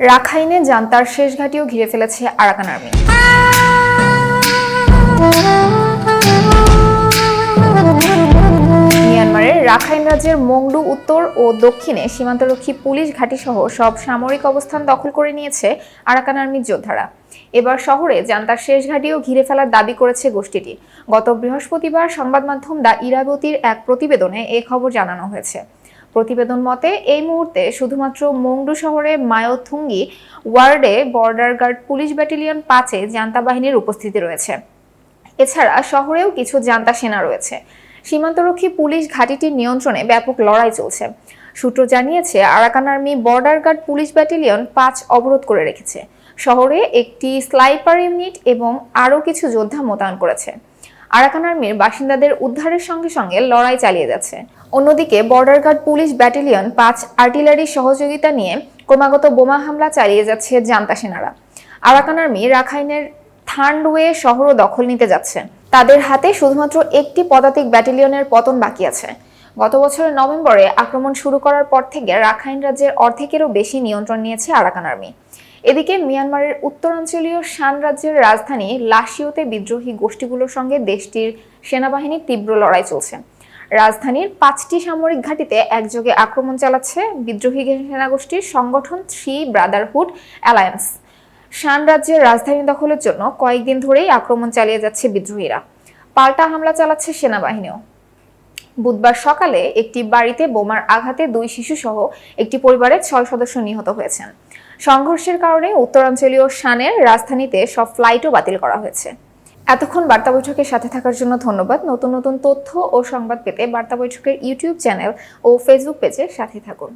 রাখাইনে জান্তার শেষ ঘাঁটিও ঘিরে ফেলেছে আরাকান আর্মি। মিয়ানমারের রাখাইন রাজ্যের মংডু উত্তর ও দক্ষিণে সীমান্তরক্ষী পুলিশ ঘাঁটি সহ সব সামরিক অবস্থান দখল করে নিয়েছে আরাকান আর্মির যোদ্ধারা। এবার শহরে জান্তার শেষ ঘাঁটিও ঘিরে ফেলার দাবি করেছে গোষ্ঠীটি। গত বৃহস্পতিবার সংবাদ মাধ্যম দ্য ইরাবতীর এক প্রতিবেদনে এই খবর জানানো হয়েছে। প্রতিবেদন মতে এই মুহূর্তে শুধুমাত্র মংডু শহরে মায়োথুঙ্গি ওয়ার্ডে বর্ডার গার্ড পুলিশ ব্যাটালিয়ন 5-এ জান্তা বাহিনীর উপস্থিতি রয়েছে। এছাড়া শহরেও কিছু জান্তা সেনা রয়েছে। সীমান্তরক্ষী পুলিশ ঘাঁটিটির নিয়ন্ত্রণে ব্যাপক লড়াই চলছে। সূত্র জানিয়েছে, Arakan army border guard police battalion 5 অবরোধ করে রেখেছে। শহরে একটি স্নাইপার ইউনিট এবং আরও কিছু যোদ্ধা মোতায়েন করেছে। আরাকান আর্মির বাসিন্দাদের উদ্ধারের সঙ্গে সঙ্গে লড়াই চালিয়ে যাচ্ছে। অন্যদিকে বর্ডার গার্ড পুলিশ ব্যাটালিয়ন 5 আর্টিলারির সহযোগিতা নিয়ে ক্রমাগত বোমা হামলা চালিয়ে যাচ্ছে জান্তা সেনারা। আরাকান আর্মি রাখাইনের থান্ডওয়ে শহরও দখল নিতে যাচ্ছে। তাদের হাতে শুধুমাত্র একটি পদাতিক ব্যাটালিয়নের পতন বাকি আছে। গত বছরের নভেম্বরে আক্রমণ শুরু করার পর থেকে রাখাইন রাজ্যের অর্ধেকেরও বেশি নিয়ন্ত্রণ নিয়েছে আরাকান আর্মি। এদিকে মিয়ানমারের উত্তরাঞ্চলীয় শান রাজ্যের রাজধানী লাসিওতে বিদ্রোহী গোষ্ঠীগুলোর সঙ্গে দেশটির সেনাবাহিনীর তীব্র লড়াই চলছে। রাজধানীর 5টি সামরিক ঘাঁটিতে একযোগে আক্রমণ চালাচ্ছে বিদ্রোহী সেনাগোষ্ঠীর সংগঠন 3 ব্রাদারহুড অ্যালায়েন্স। শান রাজ্যের রাজধানী দখলের জন্য কয়েকদিন ধরেই আক্রমণ চালিয়ে যাচ্ছে বিদ্রোহীরা। পাল্টা হামলা চালাচ্ছে সেনাবাহিনীও। বুধবার সকালে একটি বাড়িতে বোমার আঘাতে 2 শিশু সহ একটি পরিবারের 6 সদস্য নিহত হয়েছেন। সংঘর্ষের কারণে উত্তরাঞ্চলীয় শানের রাজধানীতে সব ফ্লাইটও বাতিল করা হয়েছে। এতক্ষণ বার্তা বৈঠকের সাথে থাকার জন্য ধন্যবাদ। নতুন নতুন তথ্য ও সংবাদ পেতে বার্তা বৈঠকের ইউটিউব চ্যানেল ও ফেসবুক পেজের সাথে থাকুন।